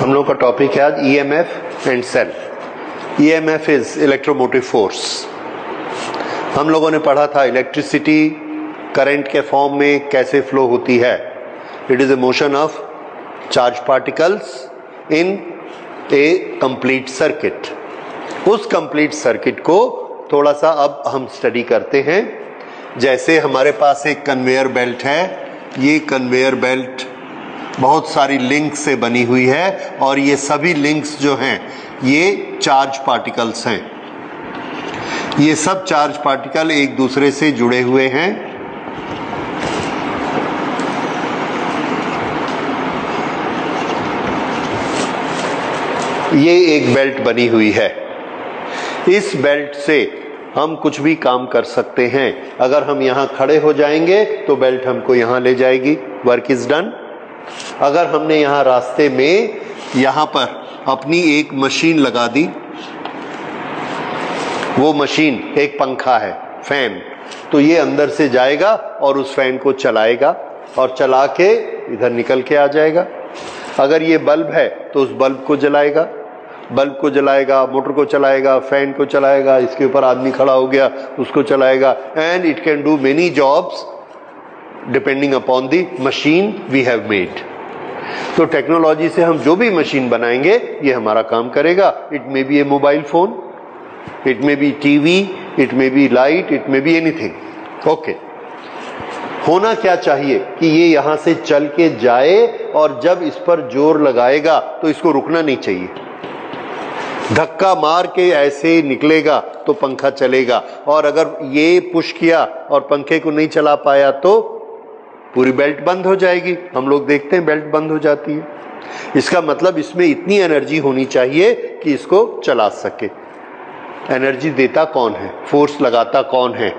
हम लोग का टॉपिक है आज EMF and cell. EMF is electromotive force. हम लोगों ने पढ़ा था इलेक्ट्रिसिटी करंट के फॉर्म में कैसे फ्लो होती है। It is a motion of charge particles in A complete circuit. उस कंप्लीट सर्किट को थोड़ा सा अब हम स्टडी करते हैं। जैसे हमारे पास एक कन्वेयर बेल्ट है, ये कन्वेयर बेल्ट बहुत सारी लिंक से बनी हुई है और ये सभी लिंक्स जो हैं ये चार्ज पार्टिकल्स हैं। ये सब चार्ज पार्टिकल एक दूसरे से जुड़े हुए हैं। ये एक बेल्ट बनी हुई है। इस बेल्ट से हम कुछ भी काम कर सकते हैं। अगर हम यहां खड़े हो जाएंगे तो बेल्ट हमको यहां ले जाएगी, वर्क इज डन। अगर हमने यहां रास्ते में यहां पर अपनी एक मशीन लगा दी, वो मशीन एक पंखा है, फैन, तो ये अंदर से जाएगा और उस फैन को चलाएगा और चला के इधर निकल के आ जाएगा। अगर ये बल्ब है तो उस बल्ब को जलाएगा, बल्ब को जलाएगा, मोटर को चलाएगा, फैन को चलाएगा, इसके ऊपर आदमी खड़ा हो गया उसको चलाएगा। And it can do many jobs depending upon the machine we have made. तो टेक्नोलॉजी से हम जो भी मशीन बनाएंगे ये हमारा काम करेगा। It may be A mobile phone, it may be TV, it may be light, it may be anything. Okay, होना क्या चाहिए कि ये यहां से चल के जाए और जब इस पर जोर लगाएगा तो इसको रुकना नहीं चाहिए। धक्का मार के ऐसे निकलेगा तो पंखा चलेगा, और अगर ये पुश किया और पंखे को नहीं चला पाया तो पूरी बेल्ट बंद हो जाएगी। हम लोग देखते हैं बेल्ट बंद हो जाती है। इसका मतलब इसमें इतनी एनर्जी होनी चाहिए कि इसको चला सके। एनर्जी देता कौन है, फोर्स लगाता कौन है?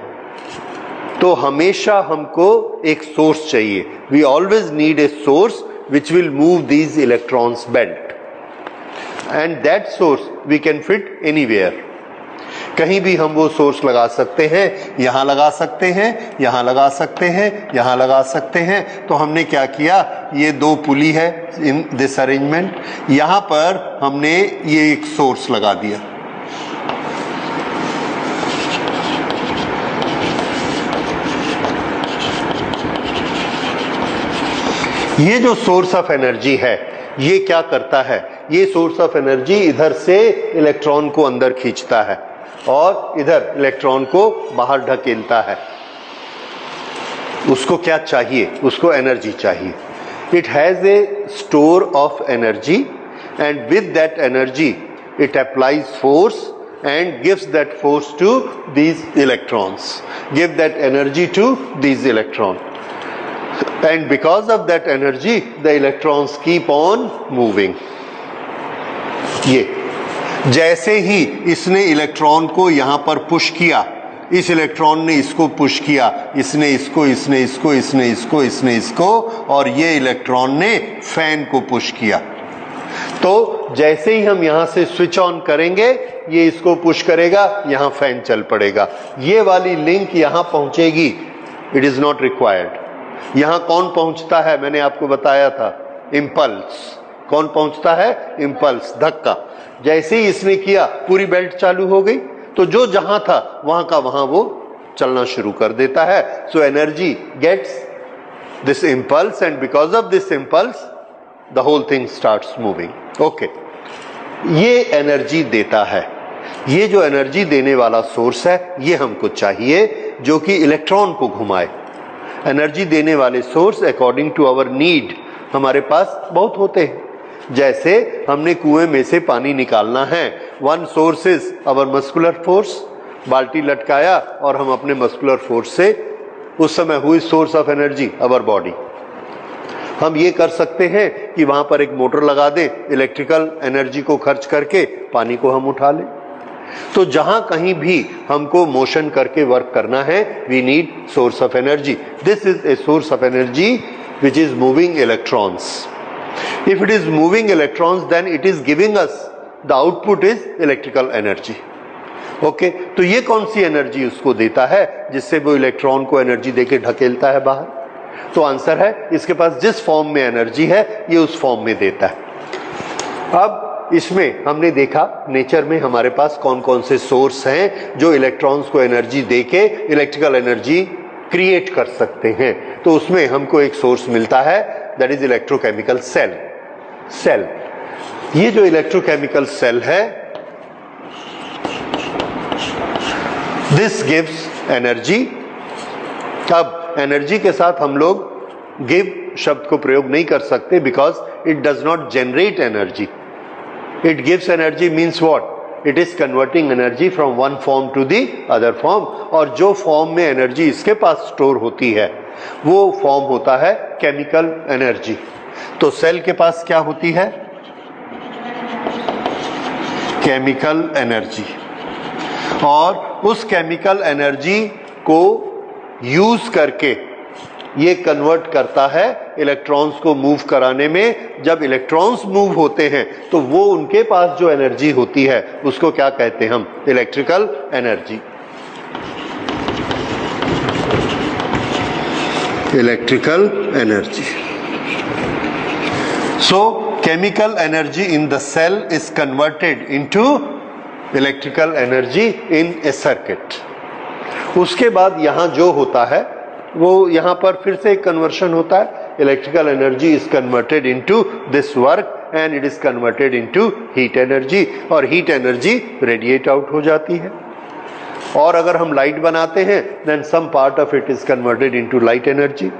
तो हमेशा हमको एक सोर्स चाहिए। We always need a source which will move these electrons belt, and that source we can fit anywhere. कहीं भी हम वो सोर्स लगा सकते हैं, यहां लगा सकते हैं, यहां लगा सकते हैं, यहां लगा सकते हैं। तो हमने क्या किया, ये दो पुली है इन दिस अरेंजमेंट, यहां पर हमने ये एक सोर्स लगा दिया। ये जो सोर्स ऑफ एनर्जी है ये क्या करता है, ये सोर्स ऑफ एनर्जी इधर से इलेक्ट्रॉन को अंदर खींचता है और इधर इलेक्ट्रॉन को बाहर ढकेलता है। उसको क्या चाहिए, उसको एनर्जी चाहिए। It has a store of energy and with that energy it applies force and gives that force to these electrons, give that energy to these electrons, and because of that energy the electrons keep on moving। ये जैसे ही इसने electron को यहां पर push किया, इस electron ने इसको पुश किया, इसने इसको, इसने इसको, इसने इसको, इसने इसको, और ये इलेक्ट्रॉन ने फैन को पुश किया। तो जैसे ही हम यहां से स्विच ऑन करेंगे ये इसको पुश करेगा, यहां फैन चल पड़ेगा। ये वाली लिंक यहां पहुंचेगी, इट इज नॉट रिक्वायर्ड। यहां कौन पहुंचता है, मैंने आपको बताया था, इंपल्स। कौन पहुंचता है, इंपल्स, धक्का। जैसे ही इसने किया पूरी बेल्ट चालू हो गई, तो जो जहां था वहां का वहां वो चलना शुरू कर देता है। So energy gets this impulse and because of this impulse the whole thing starts moving. Okay, ये एनर्जी देता है। ये जो एनर्जी देने वाला सोर्स है ये हमको चाहिए जो कि इलेक्ट्रॉन को घुमाए। एनर्जी देने वाले source according to our need हमारे पास बहुत होते हैं। जैसे हमने कुएं में से पानी निकालना है, one source is our muscular force. बाल्टी लटकाया और हम अपने मस्कुलर फोर्स से, उस समय हुई source of energy our body. हम ये कर सकते हैं कि वहां पर एक मोटर लगा दें, इलेक्ट्रिकल एनर्जी को खर्च करके पानी को हम उठा लें। तो जहां कहीं भी हमको मोशन करके वर्क करना है, we need source of energy. This is a source of energy which is moving electrons. If it is moving electrons then it is giving us the output is electrical energy. Okay, तो ये कौन सी energy उसको देता है जिससे वो electron को energy देके ढकेलता है बाहर? तो आंसर है इसके पास जिस फॉर्म में एनर्जी है ये उस फॉर्म में देता है। अब इसमें हमने देखा नेचर में हमारे पास कौन कौन से सोर्स हैं जो इलेक्ट्रॉन्स को एनर्जी देके इलेक्ट्रिकल एनर्जी क्रिएट कर सकते हैं। तो उसमें हमको एक सोर्स मिलता है, दैट इज इलेक्ट्रोकेमिकल सेल। ये जो इलेक्ट्रोकेमिकल सेल है, दिस गिव्स एनर्जी। अब एनर्जी के साथ हम लोग गिव शब्द को प्रयोग नहीं कर सकते because it does not generate energy. It gives energy means what? It is converting energy from one form to the other form, और जो फॉर्म में एनर्जी इसके पास स्टोर होती है वो फॉर्म होता है केमिकल एनर्जी। तो सेल के पास क्या होती है? केमिकल एनर्जी, और उस केमिकल एनर्जी को यूज करके ये कन्वर्ट करता है इलेक्ट्रॉन्स को मूव कराने में। जब इलेक्ट्रॉन्स मूव होते हैं तो वो उनके पास जो एनर्जी होती है उसको क्या कहते हैं हम? Electrical energy. Electrical energy. So chemical energy in the cell is converted into electrical energy in a circuit. उसके बाद यहां जो होता है वो यहां पर फिर से एक कन्वर्शन होता है। Electrical energy is converted into this work and it is converted into heat energy, और हीट एनर्जी रेडिएट आउट हो जाती है। और अगर हम लाइट बनाते हैं then some part of it is converted into light energy.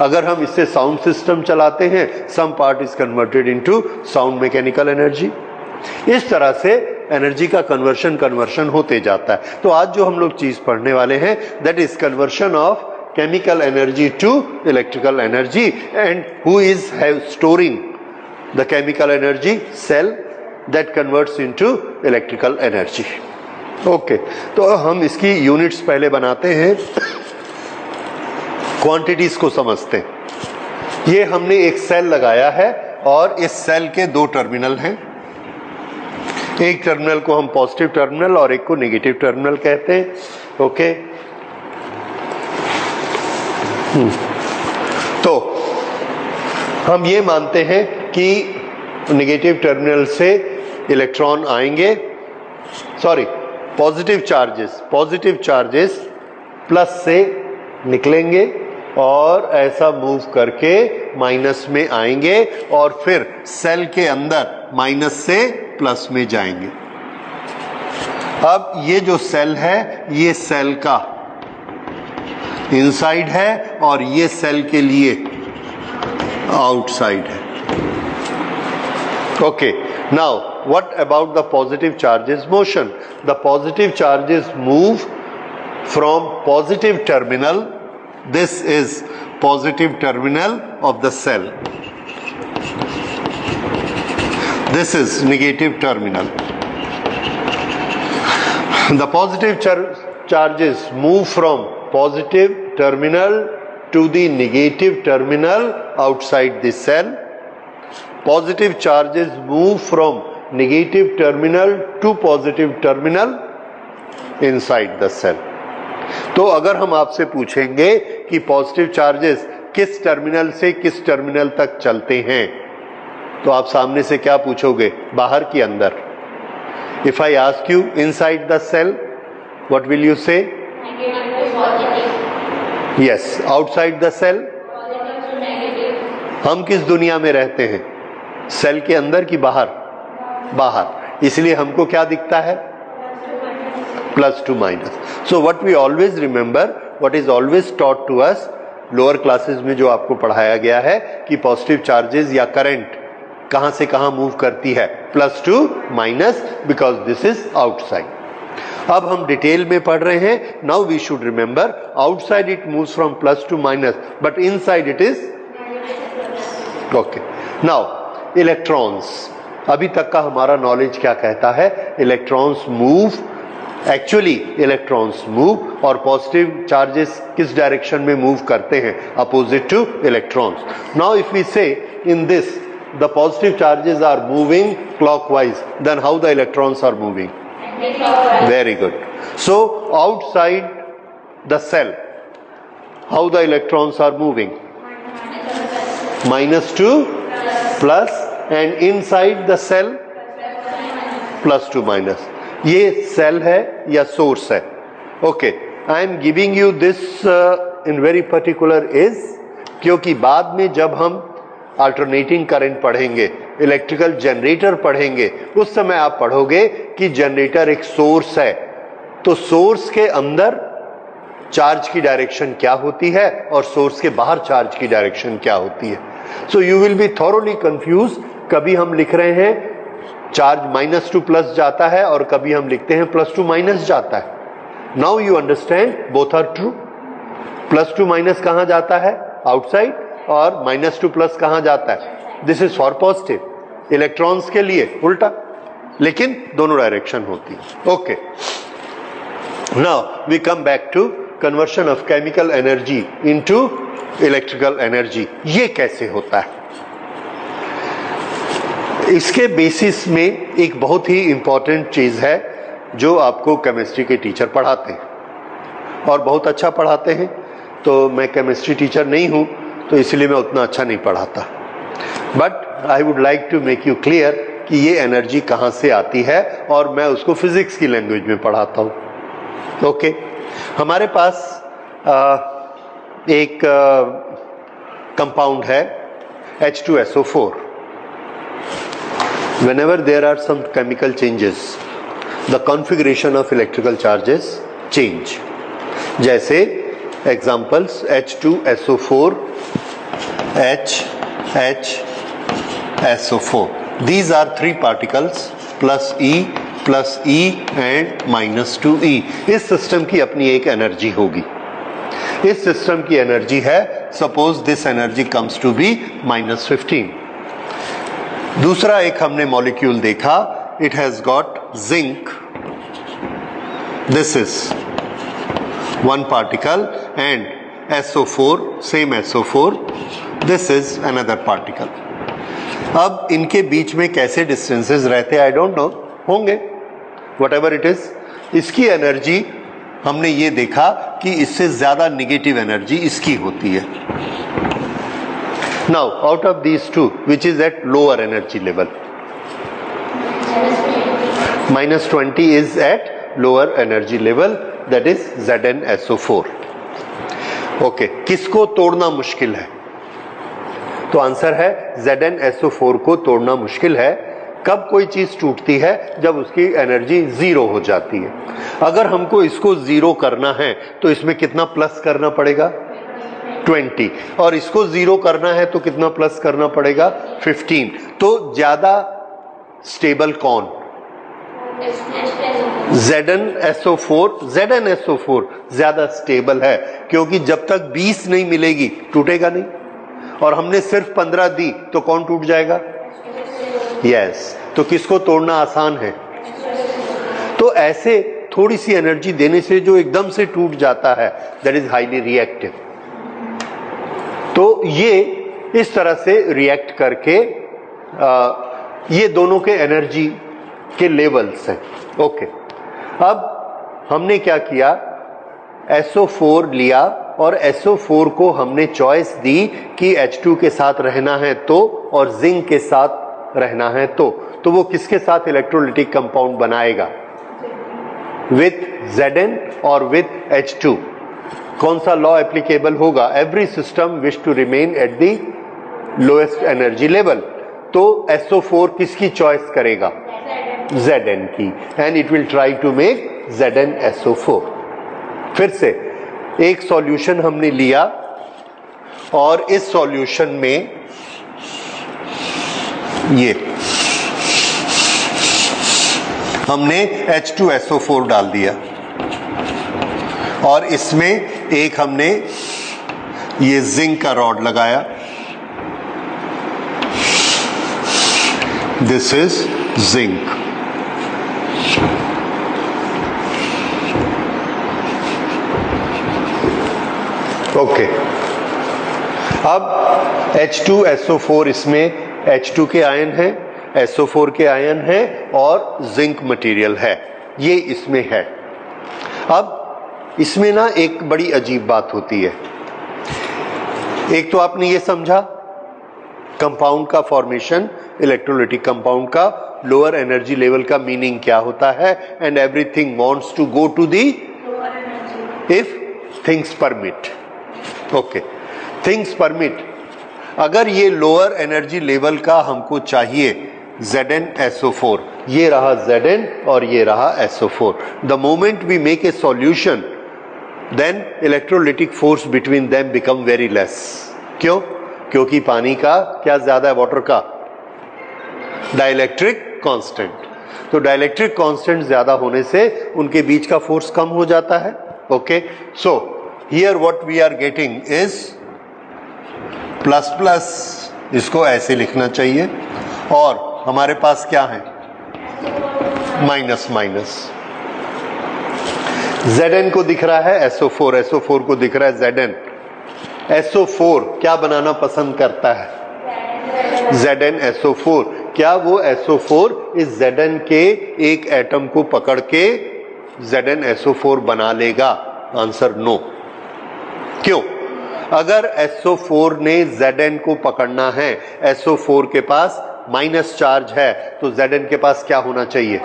अगर हम इससे साउंड सिस्टम चलाते हैं, some part is converted into sound mechanical energy. इस तरह से एनर्जी का कन्वर्शन होते जाता है। तो आज जो हम लोग चीज पढ़ने वाले हैं, that is conversion of chemical energy to electrical energy, and who is storing the chemical energy? Cell that converts into electrical energy. Okay, तो हम इसकी यूनिट्स पहले बनाते हैं, क्वांटिटीज को समझते हैं। ये हमने एक सेल लगाया है और इस सेल के दो टर्मिनल हैं। एक टर्मिनल को हम पॉजिटिव टर्मिनल और एक को नेगेटिव टर्मिनल कहते हैं। ओके, तो हम ये मानते हैं कि नेगेटिव टर्मिनल से इलेक्ट्रॉन आएंगे, सॉरी पॉजिटिव चार्जेस प्लस से निकलेंगे और ऐसा मूव करके माइनस में आएंगे और फिर सेल के अंदर माइनस से प्लस में जाएंगे। अब ये जो सेल है ये सेल का इनसाइड है और ये सेल के लिए आउटसाइड है। Okay, now what about the positive charges motion? The positive charges move from positive terminal, this is positive terminal of the cell, this is negative terminal. The positive charges move from positive terminal to the negative terminal outside the cell. Positive charges move from negative terminal to positive terminal inside the cell. तो अगर हम आपसे पूछेंगे कि positive charges किस terminal से किस terminal तक चलते हैं, तो आप सामने से क्या पूछोगे? बाहर की अंदर? If I ask you inside the cell, what will you say? Negative to positive. Yes. Outside the cell? Positive to negative. हम किस दुनिया में रहते हैं? सेल के अंदर की बाहर? बाहर। इसलिए हमको क्या दिखता है? Plus to minus. So what we always remember, what is always taught to us, lower classes में जो आपको पढ़ाया गया है कि पॉजिटिव चार्जेस या करंट कहां से कहां मूव करती है? Plus to minus, because this is outside. अब हम डिटेल में पढ़ रहे हैं। Now we should remember, outside it moves from plus to minus, but inside it is okay. Now electrons, अभी तक का हमारा नॉलेज क्या कहता है? Electrons move, actually electrons move, और पॉजिटिव चार्जेस किस डायरेक्शन में मूव करते हैं? Opposite to electrons. Now if we say in this the positive charges are moving clockwise, then how the electrons are moving? Very good. So outside the cell, how the electrons are moving? Minus to plus, and inside the cell plus to minus. ये cell है या source है। Okay, I am giving you this in very particular is क्योंकि बाद में जब हम alternating current पढ़ेंगे, इलेक्ट्रिकल जनरेटर पढ़ेंगे, उस समय आप पढ़ोगे कि जनरेटर एक सोर्स है, तो सोर्स के अंदर चार्ज की डायरेक्शन क्या होती है और सोर्स के बाहर चार्ज की डायरेक्शन क्या होती है। So you will be thoroughly confuse. कभी हम लिख रहे हैं चार्ज माइनस टू प्लस जाता है और कभी हम लिखते हैं प्लस टू माइनस जाता है। Now you understand both are true. Plus to minus कहां जाता है? आउटसाइड, और माइनस टू प्लस कहां जाता है? This is for positive. Electrons के लिए उल्टा, लेकिन दोनों डायरेक्शन होती है। Okay, now we come back to conversion of chemical energy into electrical energy. ये कैसे होता है? इसके बेसिस में एक बहुत ही इंपॉर्टेंट चीज है जो आपको केमिस्ट्री के टीचर पढ़ाते हैं और बहुत अच्छा पढ़ाते हैं। तो मैं केमिस्ट्री टीचर नहीं हूं, तो इसलिए मैं उतना अच्छा नहीं पढ़ाता, but I would like to make you clear कि ये एनर्जी कहां से आती है, और मैं उसको फिजिक्स की लैंग्वेज में पढ़ाता हूं। ओके, हमारे पास एक कंपाउंड है H2SO4। Whenever there are some chemical changes, the configuration of electrical charges change. जैसे examples H2SO4, HSO4. These are three particles plus E and minus 2E. इस सिस्टम की अपनी एक एनर्जी होगी। इस सिस्टम की एनर्जी है, suppose this energy comes to be -15। दूसरा एक हमने मॉलिक्यूल देखा, it has got zinc, this is one particle, and SO4, same SO4, this is another particle. अब इनके बीच में कैसे डिस्टेंसेस रहते हैं आई डोंट नो, होंगे whatever it is। इसकी एनर्जी हमने ये देखा कि इससे ज्यादा नेगेटिव एनर्जी इसकी होती है। Now out of these two, which is at lower energy level? -20 is at lower energy level, that is ZnSO4. Okay, किसको तोड़ना मुश्किल है? तो आंसर है ZnSO4 को तोड़ना मुश्किल है। कब कोई चीज टूटती है? जब उसकी एनर्जी जीरो हो जाती है। अगर हमको इसको जीरो करना है तो इसमें कितना प्लस करना पड़ेगा? 20, और इसको जीरो करना है तो कितना प्लस करना पड़ेगा? 15। तो ज्यादा स्टेबल कौन? ZnSO4 ज्यादा स्टेबल है, क्योंकि जब तक 20 नहीं मिलेगी टूटेगा नहीं, और हमने सिर्फ 15 दी तो कौन टूट जाएगा? यस। तो किसको तोड़ना आसान है? तो ऐसे थोड़ी सी एनर्जी देने से जो एकदम से टूट जाता है, दैट इज हाईली रिएक्टिव। तो ये इस तरह से रिएक्ट करके ये दोनों के एनर्जी के लेवल्स हैं। ओके, अब हमने क्या किया? SO4 लिया और SO4 को हमने चॉइस दी कि H2 के साथ रहना है तो, और जिंक के साथ रहना है तो वो किसके साथ इलेक्ट्रोलिटिक कंपाउंड बनाएगा? विथ Zn और विथ H2। कौन सा लॉ एप्लीकेबल होगा? Every system wish to remain at the lowest energy level. तो SO4 किसकी चॉइस करेगा? Zn की, and it will try to make ZnSO4। फिर से एक सॉल्यूशन हमने लिया और इस सॉल्यूशन में ये हमने H2SO4 डाल दिया, और इसमें एक हमने ये जिंक का रॉड लगाया, दिस इज जिंक। ओके, अब H2SO4 इसमें H2 के आयन है, SO4 के आयन है और जिंक मटेरियल है, ये इसमें है। अब इसमें ना एक बड़ी अजीब बात होती है। एक तो आपने ये समझा कंपाउंड का फॉर्मेशन इलेक्ट्रोलाइटिक कंपाउंड का लोअर एनर्जी लेवल का मीनिंग क्या होता है, and everything wants to go to the if things permit. Okay, things permit. अगर ये लोअर एनर्जी लेवल का हमको चाहिए ZnSO4, ये रहा Zn और ये रहा SO4, the moment we make a solution then electrolytic force between them become very less. क्यों? क्योंकि पानी का क्या ज्यादा है, वाटर का डाइलेक्ट्रिक कांस्टेंट। तो डाइलेक्ट्रिक कांस्टेंट ज्यादा होने से उनके बीच का फोर्स कम हो जाता है। Okay, so here what we are getting is plus plus, इसको ऐसे लिखना चाहिए, और हमारे पास क्या है माइनस माइनस। Zn को दिख रहा है SO4, SO4 को दिख रहा है Zn। SO4 क्या बनाना पसंद करता है? ZnSO4। क्या वो SO4 इस Zn के एक एटम को पकड़ के ZnSO4 बना लेगा? Answer no. क्यों? अगर SO4 ने Zn को पकड़ना है, SO4 के पास माइनस चार्ज है, तो Zn के पास क्या होना चाहिए?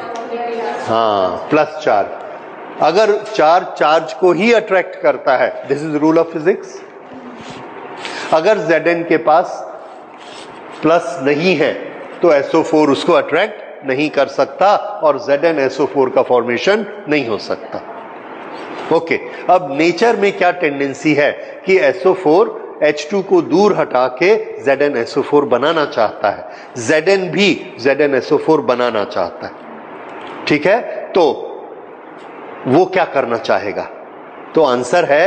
हाँ, प्लस चार्ज। अगर चार्ज को ही अट्रैक्ट करता है, this is rule of physics. अगर Zn के पास प्लस नहीं है तो SO4 उसको अट्रैक्ट नहीं कर सकता और ZnSO4 का फॉर्मेशन नहीं हो सकता। ओके, अब नेचर में क्या टेंडेंसी है कि SO4 H2 को दूर हटा के ZnSO4 बनाना चाहता है, Zn भी ZnSO4 बनाना चाहता है। ठीक है, तो वो क्या करना चाहेगा? तो आंसर है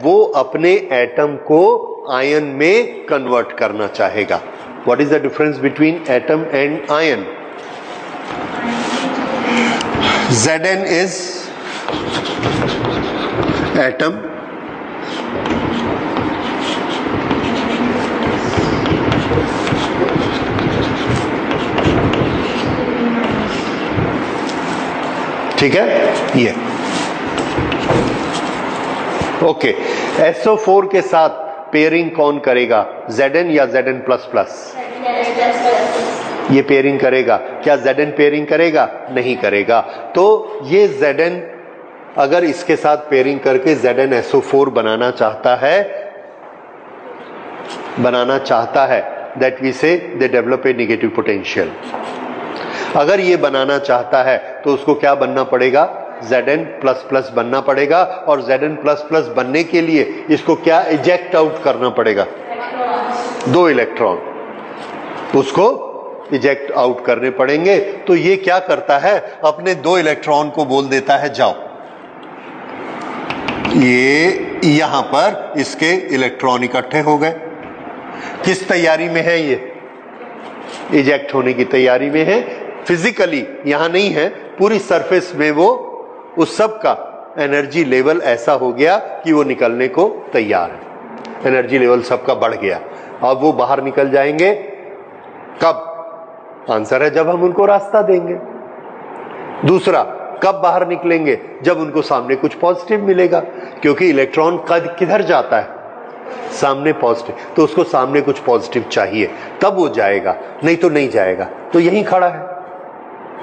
वो अपने एटम को आयन में कन्वर्ट करना चाहेगा। What is the difference between atom and ion? Zn is atom, ठीक है ये। ओके, SO4 के साथ पेयरिंग कौन करेगा, Zn या Zn प्लस प्लस? ये पेयरिंग करेगा। क्या Zn पेयरिंग करेगा? नहीं करेगा। तो ये Zn अगर इसके साथ पेयरिंग करके ZnSO4 बनाना चाहता है, दैट वी से they develop a negative potential. अगर ये बनाना चाहता है तो उसको क्या बनना पड़ेगा? Zn प्लस प्लस बनना पड़ेगा, और Zn प्लस प्लस बनने के लिए इसको क्या इजेक्ट आउट करना पड़ेगा? 2 इलेक्ट्रॉन उसको इजेक्ट आउट करने पड़ेंगे। तो ये क्या करता है, अपने 2 इलेक्ट्रॉन को बोल देता है जाओ, ये यहां पर इसके इलेक्ट्रॉन इकट्ठे हो गए। किस तैयारी में है? ये इजेक्ट होने की तैयारी में है। फिजिकली यहां नहीं है, पूरी सरफेस में वो उस सब का एनर्जी लेवल ऐसा हो गया कि वो निकलने को तैयार है। एनर्जी लेवल सबका बढ़ गया। अब वो बाहर निकल जाएंगे कब? आंसर है जब हम उनको रास्ता देंगे। दूसरा, कब बाहर निकलेंगे? जब उनको सामने कुछ पॉजिटिव मिलेगा, क्योंकि इलेक्ट्रॉन किधर जाता है? सामने पॉजिटिव। तो उसको सामने कुछ पॉजिटिव चाहिए, तब वो जाएगा, नहीं तो नहीं जाएगा। तो यहीं खड़ा है।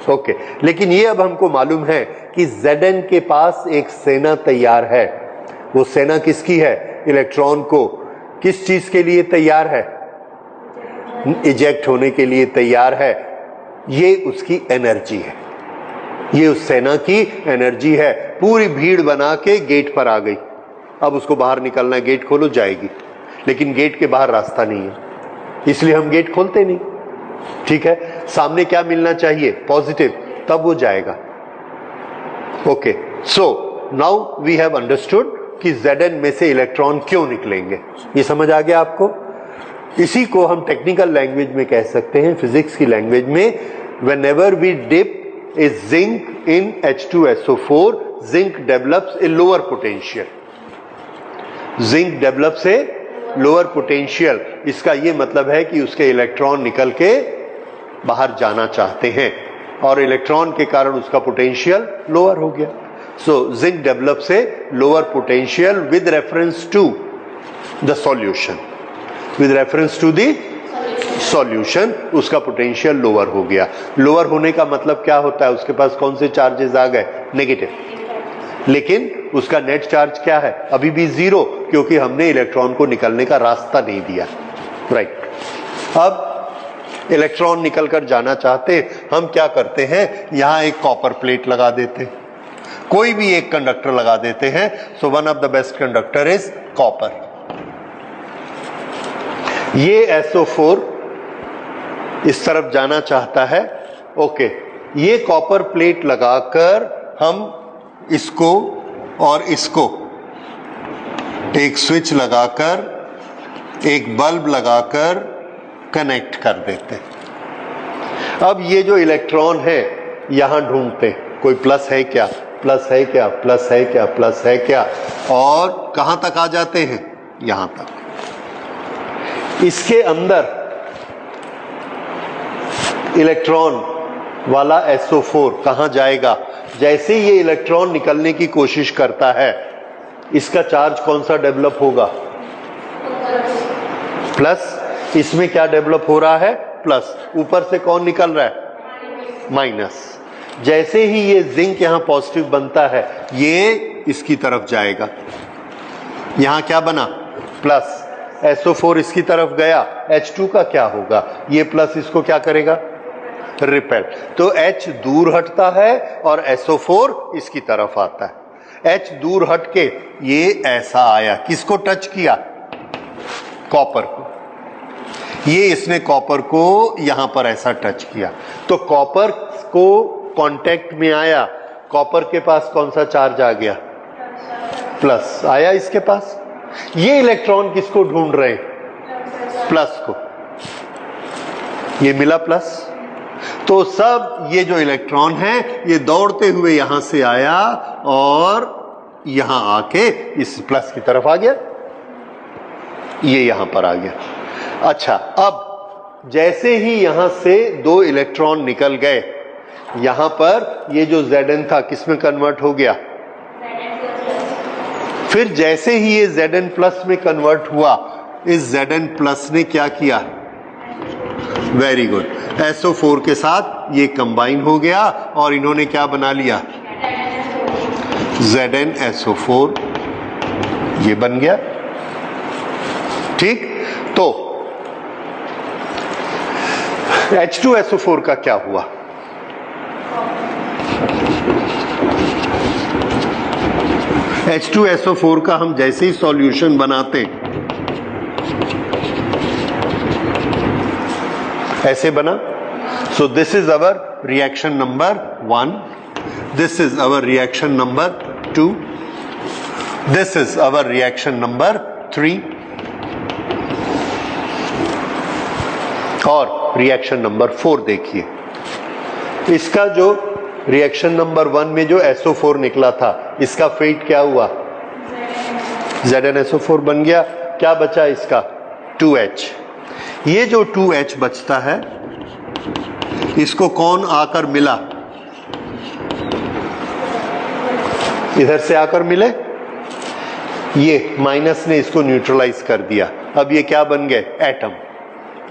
ओके, लेकिन ये अब हमको मालूम है कि Zn के पास एक सेना तैयार है। वो सेना किसकी है? इलेक्ट्रॉन को किस चीज के लिए तैयार है? इजेक्ट होने के लिए तैयार है। ये उसकी एनर्जी है, ये उस सेना की एनर्जी है। पूरी भीड़ बना के गेट पर आ गई। अब उसको बाहर निकलना है, गेट खोलो, जाएगी। लेकिन गेट के बाहर रास्ता नहीं है, इसलिए हम गेट खोलते नहीं। ठीक है, सामने क्या मिलना चाहिए? पॉजिटिव, तब वो जाएगा। Okay, so now we have understood कि Zn में से इलेक्ट्रॉन क्यों निकलेंगे। ये समझ आ गया आपको? इसी को हम टेक्निकल लैंग्वेज में कह सकते हैं, फिजिक्स की लैंग्वेज में, whenever we dip a zinc in H2SO4, zinc develops a lower potential. Zinc develops a lower potential. इसका ये मतलब है कि उसके इलेक्ट्रॉन निकल के बाहर जाना चाहते हैं, और इलेक्ट्रॉन के कारण उसका पोटेंशियल लोअर हो गया। So zinc develops a lower potential with reference to the solution, with reference to the solution, उसका पोटेंशियल लोअर हो गया। लोअर होने का मतलब क्या होता है, उसके पास कौन से चार्जेस आ गए, नेगेटिव, लेकिन उसका नेट चार्ज क्या है, अभी भी जीरो, क्योंकि हमने इलेक्ट्रॉन को निकलने का रास्ता नहीं दिया, राइट। अब इलेक्ट्रॉन निकलकर जाना चाहते, हम क्या करते हैं, यहां एक कॉपर प्लेट लगा देते हैं, कोई भी एक कंडक्टर लगा देते हैं। So one of the best conductor is copper. ये SO4 इस तरफ जाना चाहता है, ओके। ये कॉपर प्लेट लगाकर हम इसको और इसको एक स्विच लगाकर, एक बल्ब लगाकर कनेक्ट कर देते हैं। अब ये जो इलेक्ट्रॉन है यहां ढूंढते, कोई प्लस है क्या, प्लस है क्या, प्लस है क्या, प्लस है क्या, और कहां तक आ जाते हैं, यहां तक। इसके अंदर इलेक्ट्रॉन वाला SO4 कहां जाएगा, जैसे ये इलेक्ट्रॉन निकलने की कोशिश करता है, इसका चार्ज कौन सा डेवलप होगा, प्लस। इसमें क्या डेवलप हो रहा है, प्लस। ऊपर से कौन निकल रहा है, माइनस। जैसे ही ये जिंक यहां पॉजिटिव बनता है, ये इसकी तरफ जाएगा, यहां क्या बना, प्लस। SO4 इसकी तरफ गया, H2 का क्या होगा, ये प्लस इसको क्या करेगा, रिपेल। तो H दूर हटता है और SO4 इसकी तरफ आता है। H दूर हट के ये ऐसा आया, किसको टच किया, कॉपर को। ये इसने कॉपर को यहां पर ऐसा टच किया, तो कॉपर को कांटेक्ट में आया, कॉपर के पास कौन सा चार्ज आ गया, प्लस आया इसके पास। ये इलेक्ट्रॉन किसको ढूंढ रहे हैं, प्लस को, ये मिला प्लस। तो सब ये जो इलेक्ट्रॉन है ये दौड़ते हुए यहां से आया और यहां आके इस प्लस की तरफ आ गया, ये यहां पर आ गया। अच्छा, अब जैसे ही यहां से दो इलेक्ट्रॉन निकल गए, यहां पर ये जो Zn था किस में कन्वर्ट हो गया, फिर जैसे ही ये Zn प्लस में कन्वर्ट हुआ, इस Zn प्लस ने क्या किया, वेरी गुड, SO4 के साथ ये कंबाइन हो गया और इन्होंने क्या बना लिया, ZnSO4, ये बन गया, ठीक। तो H2SO4 का क्या हुआ, H2SO4 का हम जैसे ही सॉल्यूशन बनाते, ऐसे बना। सो this is our reaction number 1, this is our reaction number 2, this is our reaction number 3 और रिएक्शन नंबर 4 देखिए। इसका जो रिएक्शन नंबर 1 में जो SO4 निकला था, इसका फेट क्या हुआ, ZnSO4 बन गया। क्या बचा इसका, 2H। ये जो 2H बचता है, इसको कौन आकर मिला, इधर से आकर मिले, ये माइनस ने इसको न्यूट्रलाइज कर दिया। अब ये क्या बन गए, एटम।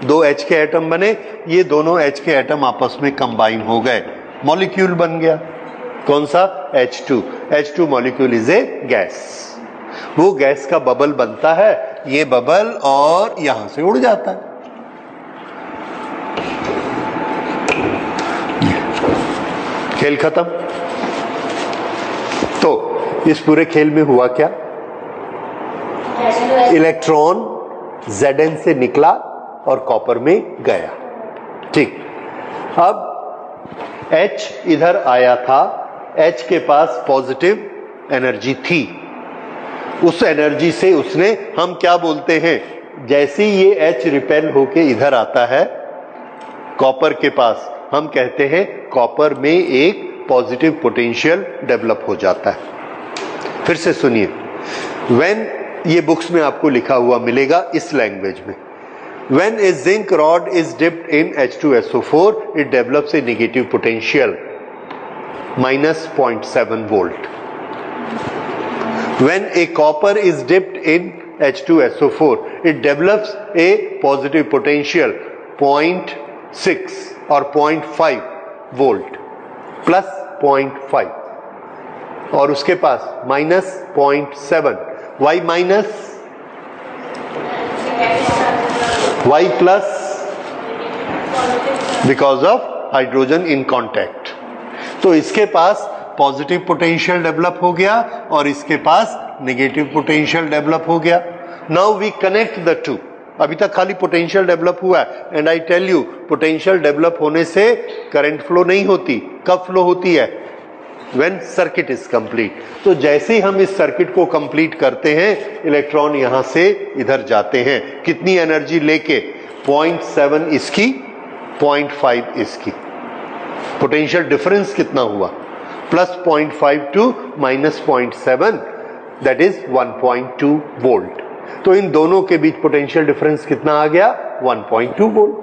2 H के एटम बने, ये दोनों H के एटम आपस में कंबाइन हो गए, मॉलिक्यूल बन गया। कौन सा, H2। H2 molecule is a gas. वो गैस का बबल बनता है, ये बबल और यहां से उड़ जाता है। खेल खत्म। तो इस पूरे खेल में हुआ क्या, इलेक्ट्रॉन Zn से निकला और कॉपर में गया, ठीक। अब H इधर आया था, H के पास पॉजिटिव एनर्जी थी, उस एनर्जी से उसने, हम क्या बोलते हैं, जैसे ही ये H रिपेल होके इधर आता है कॉपर के पास, हम कहते हैं कॉपर में एक पॉजिटिव पोटेंशियल डेवलप हो जाता है। फिर से सुनिए, व्हेन, ये बुक्स में आपको लिखा हुआ मिलेगा इस लैंग्वेज में, when a zinc rod is dipped in H2SO4 it develops a negative potential minus 0.7 volt. When a copper is dipped in H2SO4 it develops a positive potential 0.6 और 0.5 वोल्ट प्लस 0.5 और उसके पास minus 0.7 y minus y plus because of hydrogen in contact. तो इसके पास positive potential develop हो गया और इसके पास नेगेटिव पोटेंशियल डेवलप हो गया। Now we connect the two. अभी तक खाली पोटेंशियल डेवलप हुआ है and I tell you potential develop होने से करंट फ्लो नहीं होती। कब फ्लो होती है? When circuit is complete. तो जैसे ही हम इस सर्किट को कंप्लीट करते हैं इलेक्ट्रॉन यहां से इधर जाते हैं। कितनी एनर्जी लेके? 0.7 इसकी, 0.5 इसकी। पोटेंशियल डिफरेंस कितना हुआ? Plus 0.5 to minus 0.7 that is 1.2 volt. तो इन दोनों के बीच पोटेंशियल डिफरेंस कितना आ गया? 1.2 वोल्ट।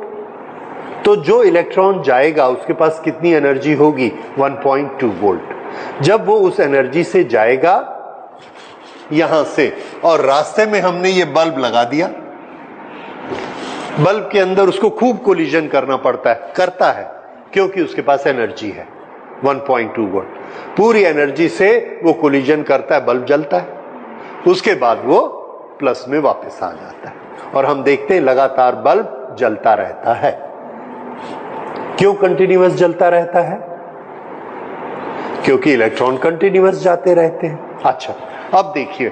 तो जो इलेक्ट्रॉन जाएगा उसके पास कितनी एनर्जी होगी? 1.2 वोल्ट। जब वो उस एनर्जी से जाएगा यहां से और रास्ते में हमने ये बल्ब लगा दिया, बल्ब के अंदर उसको खूब कोलिजन करना पड़ता है, करता है क्योंकि उसके पास एनर्जी है 1.2 वोल्ट। पूरी एनर्जी से वो कोलिजन करता है, बल्ब जलता है, उसके बाद वो प्लस में वापस आ जाता है और हम देखते हैं लगातार बल्ब जलता रहता है। क्यों कंटिन्यूअस जलता रहता है? क्योंकि इलेक्ट्रॉन कंटिन्यूअस जाते रहते हैं। अच्छा, अब देखिए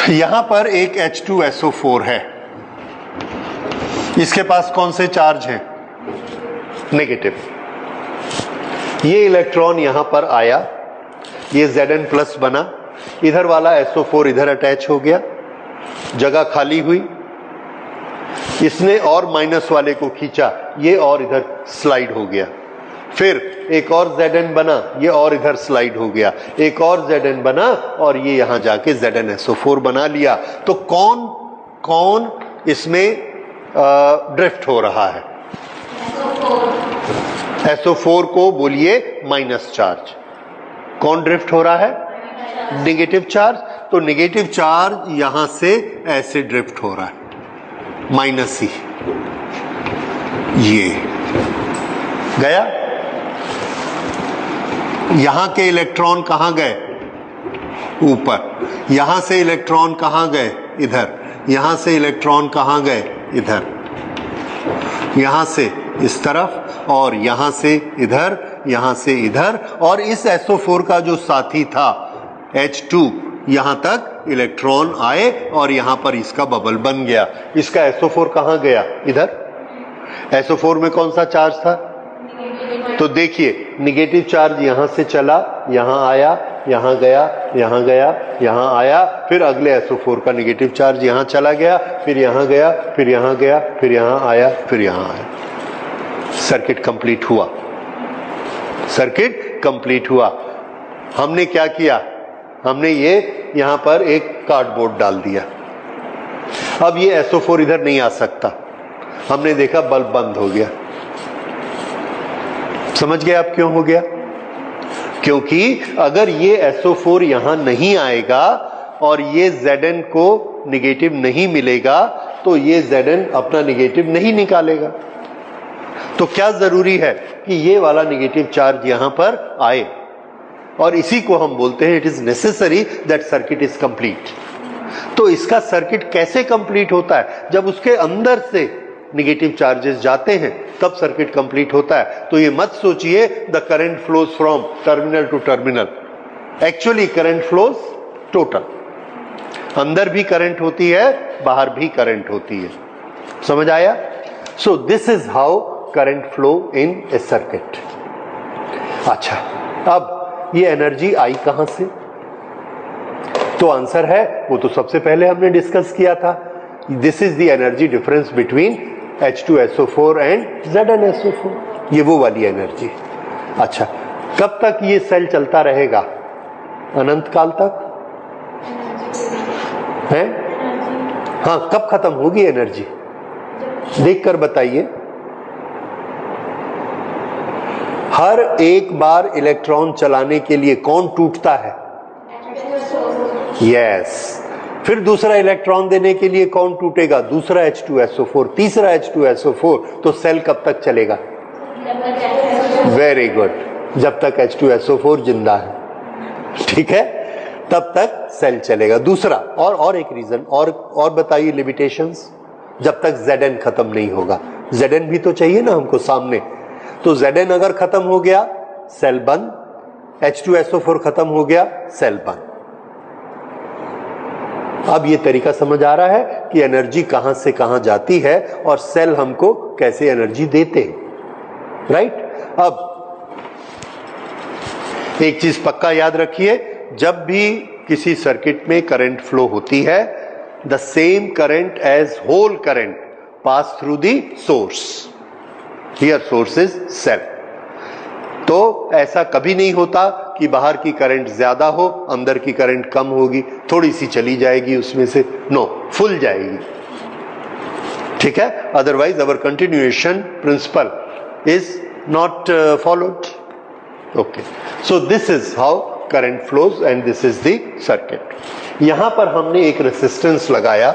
यहां पर एक H2SO4 है, इसके पास कौन से चार्ज हैं? नेगेटिव। ये इलेक्ट्रॉन यहां पर आया, ये Zn प्लस बना, इधर वाला SO4 इधर अटैच हो गया, जगह खाली हुई, इसने और माइनस वाले को खींचा, ये और इधर स्लाइड हो गया। फिर एक और Zn बना, ये और इधर स्लाइड हो गया, एक और Zn बना और ये यहां जाके ZnSO4 बना लिया। तो कौन कौन इसमें ड्रिफ्ट हो रहा है? SO4 को बोलिए माइनस चार्ज। कौन ड्रिफ्ट हो रहा है? Negative charge. तो नेगेटिव चार्ज यहां से ऐसे ड्रिफ्ट हो रहा है, माइनस ही, ये गया। यहां के इलेक्ट्रॉन कहां गए? ऊपर। यहां से इलेक्ट्रॉन कहां गए? इधर। यहां से इलेक्ट्रॉन कहां गए? इधर। यहां से इस तरफ और यहां से इधर, यहां से इधर, और इस SO4 का जो साथी था H2, यहां तक इलेक्ट्रॉन आए और यहां पर इसका बबल बन गया। इसका SO4 कहां गया? इधर। SO4 में कौन सा चार्ज था? तो देखिए निगेटिव चार्ज यहां से चला, यहां आया, यहां गया, यहां गया, यहां आया, फिर अगले SO4 का नेगेटिव चार्ज यहां चला गया, फिर यहां गया, फिर यहां गया, फिर यहां आया, फिर यहां आया। सर्किट कंप्लीट हुआ। सर्किट कंप्लीट हुआ। हमने क्या किया? हमने ये यहां पर एक कार्डबोर्ड डाल दिया। अब ये SO4 इधर नहीं आ सकता। हमने देखा बल्ब बंद हो गया। समझ गए आप क्यों हो गया? क्योंकि अगर ये SO4 यहां नहीं आएगा और ये Zn को निगेटिव नहीं मिलेगा तो ये Zn अपना निगेटिव नहीं निकालेगा। तो क्या जरूरी है कि ये वाला निगेटिव चार्ज यहां पर आए, और इसी को हम बोलते हैं it is necessary that circuit is complete. तो इसका सर्किट कैसे कंप्लीट होता है? जब उसके अंदर से निगेटिव चार्जेस जाते हैं तब सर्किट कंप्लीट होता है। तो ये मत सोचिए the current flows from terminal to terminal. Actually current flows total, अंदर भी करंट होती है, बाहर भी करंट होती है। समझ आया? सो this is how current flow in a circuit. अच्छा, अब ये एनर्जी आई कहां से? तो आंसर है वो तो सबसे पहले हमने डिस्कस किया था। This is the energy difference between H2SO4 and ZnSO4। ये वो वाली एनर्जी। अच्छा, कब तक ये सेल चलता रहेगा? अनंत काल तक है? हाँ, कब खत्म होगी एनर्जी? देखकर बताइए। हर एक बार इलेक्ट्रॉन चलाने के लिए कौन टूटता है? यस, फिर दूसरा इलेक्ट्रॉन देने के लिए कौन टूटेगा? दूसरा H2SO4, तीसरा H2SO4। तो सेल कब तक चलेगा? वेरी गुड, जब तक H2SO4 जिंदा है, ठीक है, तब तक सेल चलेगा। दूसरा और एक रीजन और बताइए लिमिटेशंस। जब तक Zn खत्म नहीं होगा, Zn भी तो चाहिए ना हमको सामने। तो Zn अगर खत्म हो गया सेल बंद, H2SO4 खत्म हो गया सेल बंद। अब ये तरीका समझ आ रहा है कि एनर्जी कहां से कहां जाती है और सेल हमको कैसे एनर्जी देते हैं, राइट। अब एक चीज पक्का याद रखिए, जब भी किसी सर्किट में करंट फ्लो होती है, the same current as whole current pass through the source. Here source is cell. तो ऐसा कभी नहीं होता कि बाहर की करंट ज्यादा हो, अंदर की करंट कम होगी, थोड़ी सी चली जाएगी उसमें से, नो, फुल जाएगी, ठीक है। Otherwise our continuation principle is not followed. Okay, so this is how current flows and this is the circuit. यहां पर हमने एक रेसिस्टेंस लगाया।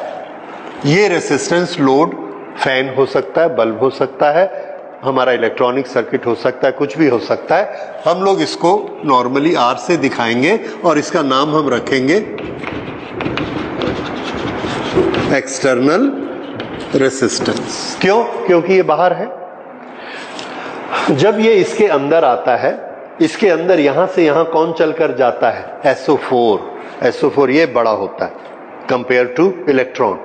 ये रेसिस्टेंस लोड फैन हो सकता है, बल्ब हो सकता है, हमारा इलेक्ट्रॉनिक सर्किट हो सकता है, कुछ भी हो सकता है। हम लोग इसको नॉर्मली R से दिखाएंगे और इसका नाम हम रखेंगे एक्सटर्नल रेसिस्टेंस। क्यों? क्योंकि ये बाहर है। जब ये इसके अंदर आता है, इसके अंदर यहां से यहां कौन चलकर जाता है? SO4। SO4 ये बड़ा होता है कंपेयर टू इलेक्ट्रॉन।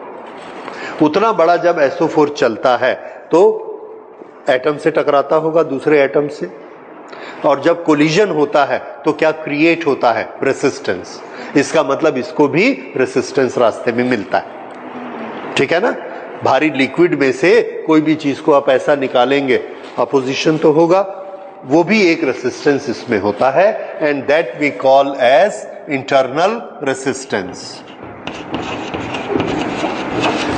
उतना बड़ा जब SO4 चलता है तो एटम से टकराता होगा, दूसरे एटम से, और जब कोलिजन होता है तो क्या क्रिएट होता है? रेसिस्टेंस। इसका मतलब इसको भी रेसिस्टेंस रास्ते में मिलता है, ठीक है ना। भारी लिक्विड में से कोई भी चीज को आप ऐसा निकालेंगे, अपोजिशन तो होगा, वो भी एक रेसिस्टेंस इसमें होता है, and that we call as internal resistance.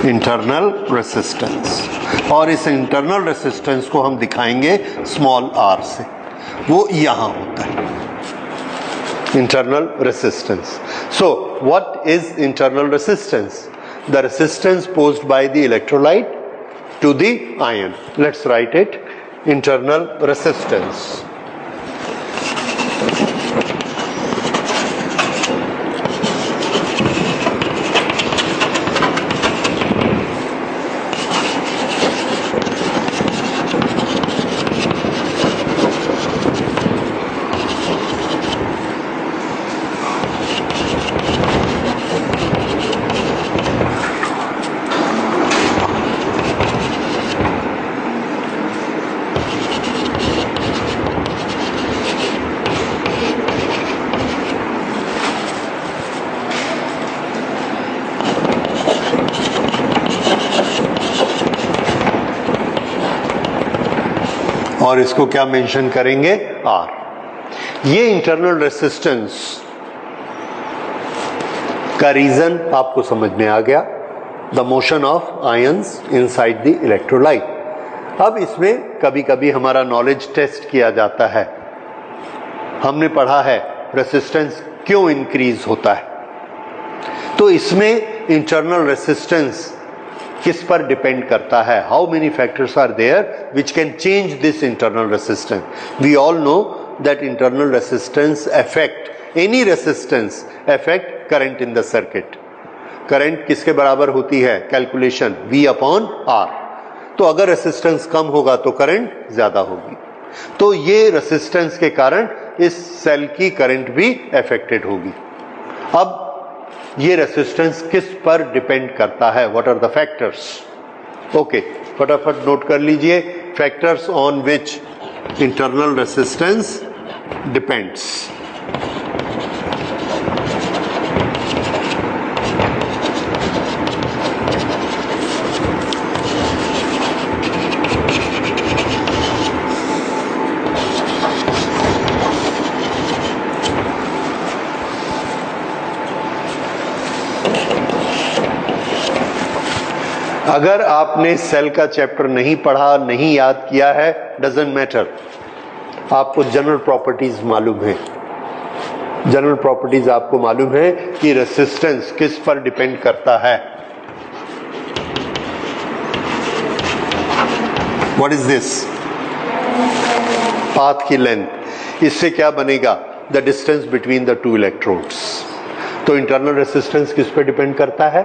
Internal resistance. और इस इंटरनल रेसिस्टेंस को हम दिखाएंगे स्मॉल r से, वो यहां होता है internal resistance. So what is internal resistance? The resistance posed by the electrolyte to the ion. Let's write it, internal resistance. और इसको क्या मेंशन करेंगे? R। ये इंटरनल रेसिस्टेंस का रीजन आपको समझ में आ गया, the motion of ions inside the electrolyte. अब इसमें कभी कभी हमारा नॉलेज टेस्ट किया जाता है। हमने पढ़ा है रेसिस्टेंस क्यों इंक्रीज होता है, तो इसमें इंटरनल रेसिस्टेंस किस पर डिपेंड करता है? How many factors are there which can change this internal resistance? We all know that internal resistance affect, any resistance affect current in the circuit. करंट किसके बराबर होती है? Calculation V upon R। तो अगर रेसिस्टेंस कम होगा तो करंट ज्यादा होगी, तो ये रेसिस्टेंस के कारण इस सेल की करंट भी अफेक्टेड होगी। अब ये रेसिस्टेंस किस पर डिपेंड करता है? What are the factors? Okay, फटाफट नोट कर लीजिए, factors on which internal resistance depends. अगर आपने सेल का चैप्टर नहीं पढ़ा, नहीं याद किया है, डजंट मैटर, आपको जनरल प्रॉपर्टीज मालूम है, जनरल प्रॉपर्टीज आपको मालूम है कि रेसिस्टेंस किस पर डिपेंड करता है. What is this? पाथ की लेंथ. इससे क्या बनेगा? The distance between the two electrodes. तो इंटरनल रेसिस्टेंस किस पर डिपेंड करता है?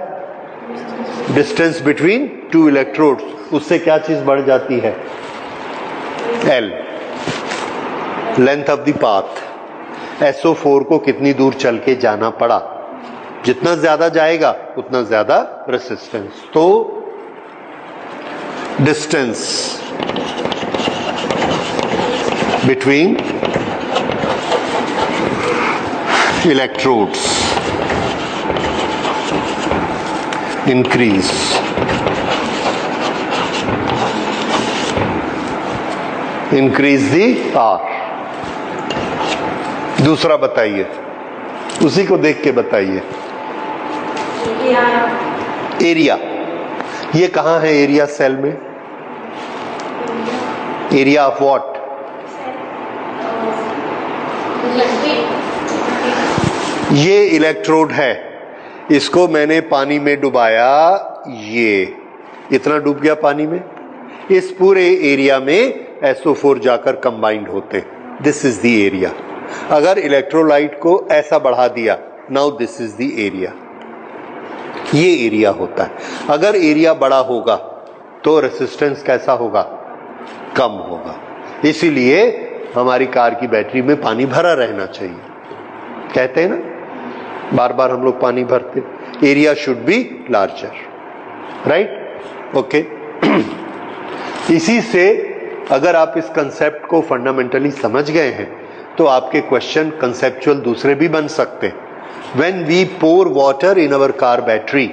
Distance between two electrodes. उससे क्या चीज बढ़ जाती है? L, length of the path. SO4 को कितनी दूर चल के जाना पड़ा? जितना ज्यादा जाएगा उतना ज्यादा रेसिस्टेंस. तो distance between electrodes increase. Increase the R. दूसरा बताइए, उसी को देख के बताइए. एरिया. ये कहां है एरिया सेल में? Area of what? ये इलेक्ट्रोड है, इसको मैंने पानी में डुबाया. ये इतना डूब गया पानी में. इस पूरे एरिया में SO4 जाकर कंबाइंड होते. This is the area. अगर इलेक्ट्रोलाइट को ऐसा बढ़ा दिया, now this is the area. ये एरिया होता है. अगर एरिया बड़ा होगा तो रेसिस्टेंस कैसा होगा? कम होगा. इसीलिए हमारी कार की बैटरी में पानी भरा रहना चाहिए. कहते हैं ना, बार बार हम लोग पानी भरते. Area should be larger. Right? Okay. इसी से अगर आप इस कंसेप्ट को फंडामेंटली समझ गए हैं तो आपके क्वेश्चन कंसेप्चुअल दूसरे भी बन सकते हैं. When we pour water in our car battery,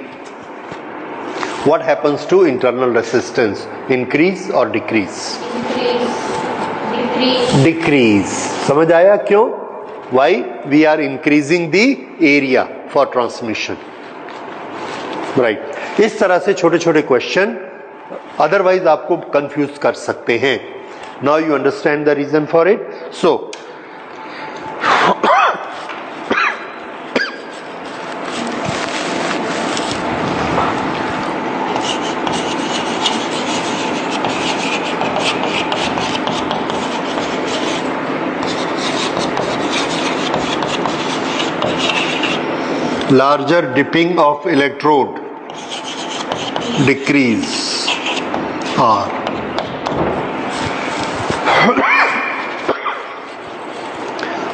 what happens to internal resistance? Increase or decrease? Decrease. समझ आया क्यों? Why? We are increasing the area for transmission. Right. इस तरह से छोटे छोटे क्वेश्चन अदरवाइज आपको कंफ्यूज कर सकते हैं. Now you understand the reason for it. So larger dipping of electrode decrease R.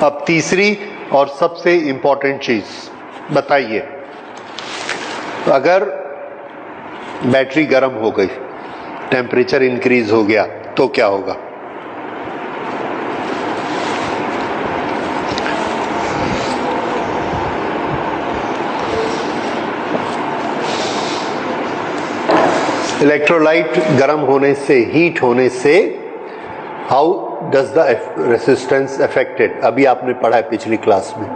अब तीसरी और सबसे इंपॉर्टेंट चीज बताइए, अगर बैटरी गर्म हो गई, टेम्परेचर इंक्रीज हो गया तो क्या होगा? इलेक्ट्रोलाइट गर्म होने से, हीट होने से how does the resistance affected? अभी आपने पढ़ा है पिछली क्लास में.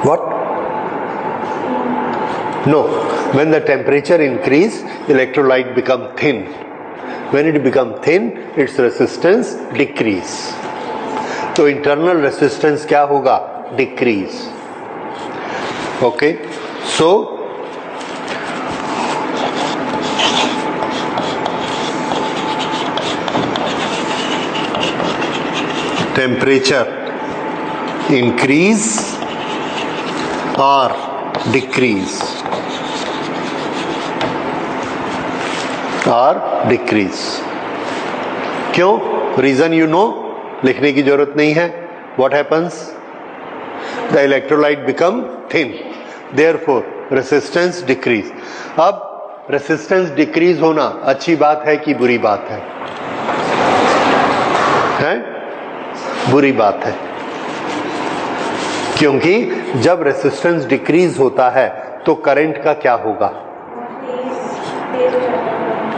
What? No. When the temperature increase, electrolyte become thin. When it become thin, its resistance decrease. तो इंटरनल रेसिस्टेंस क्या होगा? Decrease. Okay. So temperature increase or decrease? or decrease. क्यों? रीजन यू नो, लिखने की जरूरत नहीं है. What happens? The electrolyte become thin, therefore resistance decrease. अब रेसिस्टेंस डिक्रीज होना अच्छी बात है कि बुरी बात है? बुरी बात है. क्योंकि जब रेसिस्टेंस डिक्रीज होता है तो करंट का क्या होगा?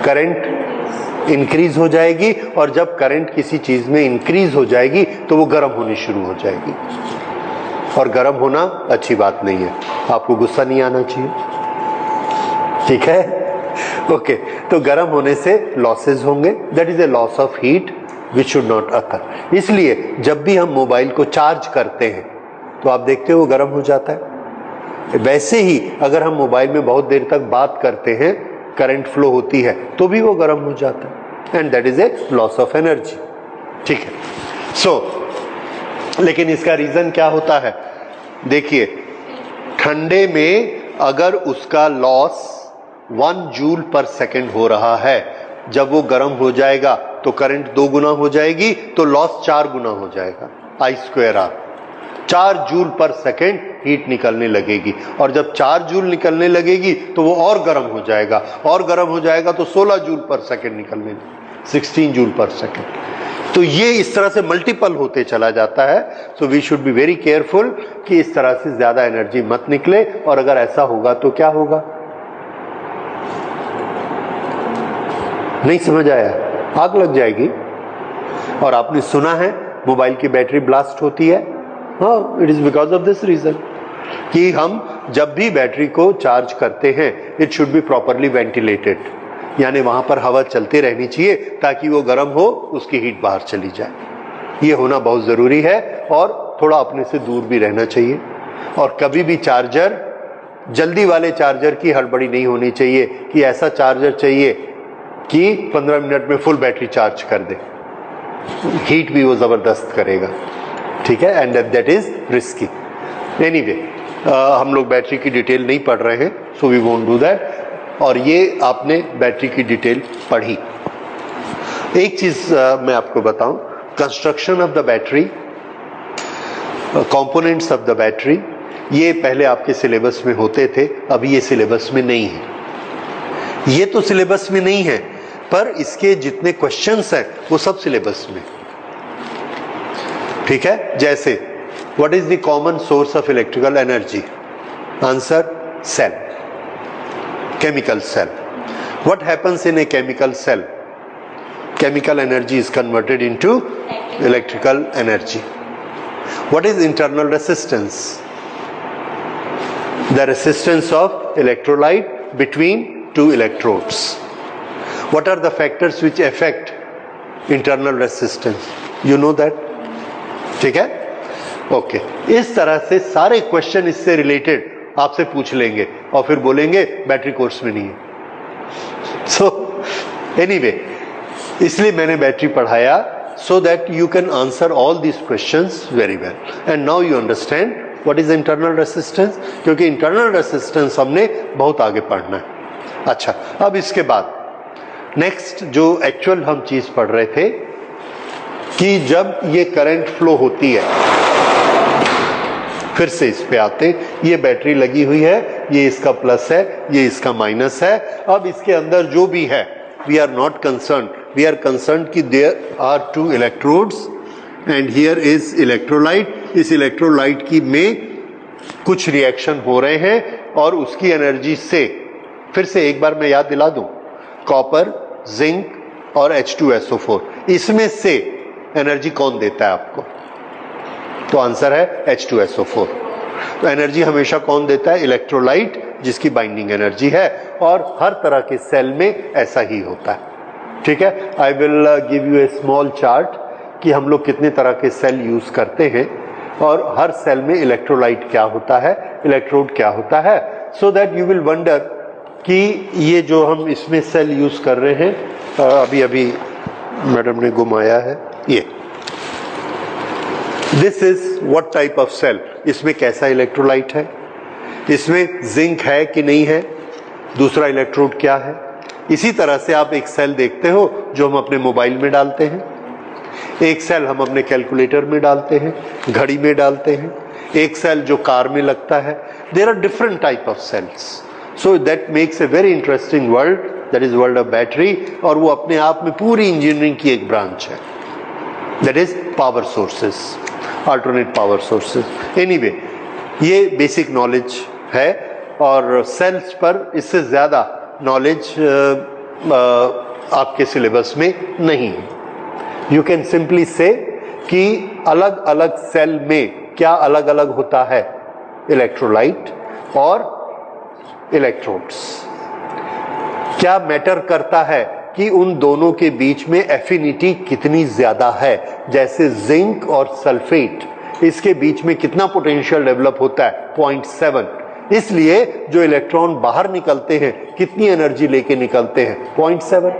करंट इंक्रीज हो जाएगी, और जब करंट किसी चीज में इंक्रीज हो जाएगी तो वो गर्म होनी शुरू हो जाएगी. और गर्म होना अच्छी बात नहीं है. आपको गुस्सा नहीं आना चाहिए. ठीक है? ओके, तो गर्म होने से लॉसेस होंगे, that is a loss of heat which should not occur. इसलिए जब भी हम मोबाइल को चार्ज करते हैं तो आप देखते हो वो गर्म हो जाता है। वैसे ही अगर हम मोबाइल में बहुत देर तक बात करते हैं, करंट फ्लो होती है तो भी वो गर्म हो जाता है, and that is a loss of energy. ठीक है, लेकिन इसका रीजन क्या होता है? देखिए, ठंडे में अगर उसका लॉस 1 जूल पर सेकेंड हो रहा है, जब वो गर्म हो जाएगा तो करंट 2 गुना हो जाएगी, तो लॉस 4 गुना हो जाएगा, I²R। 4 जूल पर सेकेंड हीट निकलने लगेगी, और जब 4 जूल निकलने लगेगी तो वो और गर्म हो जाएगा, और गर्म हो जाएगा तो 16 जूल पर सेकेंड निकलने, 16 जूल पर सेकेंड। तो ये इस तरह से मल्टीपल होते चला जाता है। So we should be very careful कि इस तरह से ज्यादा एनर्जी मत निकले, और अगर ऐसा होगा तो क्या होगा? नहीं समझ आया? आग लग जाएगी। और आपने सुना है मोबाइल की बैटरी ब्लास्ट होती है, हाँ, it is because of this reason कि हम जब भी बैटरी को चार्ज करते हैं, it should be properly ventilated, यानी वहां पर हवा चलती रहनी चाहिए ताकि वो गर्म हो, उसकी हीट बाहर चली जाए। ये होना बहुत जरूरी है, और थोड़ा अपने से दूर भी रहना चाहिए। और कभी भी चार्जर, जल्दी वाले चार्जर की हड़बड़ी नहीं होनी चाहिए कि ऐसा चार्जर चाहिए कि 15 मिनट में फुल बैटरी चार्ज कर दे, हीट भी वो जबरदस्त करेगा। ठीक है, and that is risky. Anyway, हम लोग बैटरी की डिटेल नहीं पढ़ रहे हैं, so we won't do that. और ये आपने बैटरी की डिटेल पढ़ी। एक चीज मैं आपको बताऊं, construction of the battery, components of the battery, ये पहले आपके सिलेबस में होते थे, अभी ये सिलेबस में नहीं है। ये तो सिलेबस में नहीं है, पर इसके जितने क्वेश्चंस हैं वो सब सिलेबस में। ठीक है, जैसे what is the common source of electrical energy? Answer, cell, chemical cell. What happens in a chemical cell? Chemical energy is converted into electrical energy. What is internal resistance? The resistance of electrolyte between two electrodes. What are the factors which affect internal resistance? You know that? ठीक है, okay. इस तरह से सारे question इससे related आपसे पूछ लेंगे और फिर बोलेंगे बैटरी कोर्स में नहीं है। सो एनीवे, इसलिए मैंने बैटरी पढ़ाया, so that you can answer all this questions very well, and now you understand what is internal resistance, क्योंकि इंटरनल रेसिस्टेंस हमने बहुत आगे पढ़ना है। अच्छा, अब इसके बाद नेक्स्ट जो एक्चुअल हम चीज पढ़ रहे थे कि जब ये करंट फ्लो होती है, फिर से इस पे आते, ये बैटरी लगी हुई है, ये इसका प्लस है, ये इसका माइनस है। अब इसके अंदर जो भी है, we are not concern, we are concern कि there are 2 electrodes and here is electrolyte. इस इलेक्ट्रोलाइट की में कुछ रिएक्शन हो रहे हैं, और उसकी एनर्जी से, फिर से एक बार मैं याद दिला दूं, कॉपर, जिंक और H2SO4, इसमें से एनर्जी कौन देता है आपको? तो आंसर है H2SO4। तो एनर्जी हमेशा कौन देता है? इलेक्ट्रोलाइट, जिसकी बाइंडिंग एनर्जी है, और हर तरह के सेल में ऐसा ही होता है। ठीक है, I will give U A small chart कि हम लोग कितने तरह के सेल यूज करते हैं, और हर सेल में इलेक्ट्रोलाइट क्या होता है, इलेक्ट्रोड क्या होता है, so that you will wonder कि ये जो हम इसमें सेल यूज कर रहे हैं, अभी अभी मैडम ने घुमाया है, ये this is what type of cell, इसमें कैसा इलेक्ट्रोलाइट है, इसमें जिंक है कि नहीं है, दूसरा इलेक्ट्रोड क्या है। इसी तरह से आप एक सेल देखते हो जो हम अपने मोबाइल में डालते हैं, एक सेल हम अपने कैलकुलेटर में डालते हैं, घड़ी में डालते हैं, एक सेल जो कार में लगता है। There are different type of cells, so that makes a very interesting world, that is world of battery, और वो अपने आप में पूरी इंजीनियरिंग की एक ब्रांच है, that is power sources, alternate power sources. Anyway, ये बेसिक नॉलेज है, और सेल्स पर इससे ज्यादा नॉलेज आपके सिलेबस में नहीं है। यू कैन सिंपली से कि अलग अलग सेल में क्या अलग अलग होता है, इलेक्ट्रोलाइट और इलेक्ट्रोड्स। क्या मैटर करता है कि उन दोनों के बीच में एफिनिटी कितनी ज्यादा है। जैसे जिंक और सल्फेट, इसके बीच में कितना पोटेंशियल डेवलप होता है, 0.7। इसलिए जो इलेक्ट्रॉन बाहर निकलते हैं कितनी एनर्जी लेके निकलते हैं, 0.7।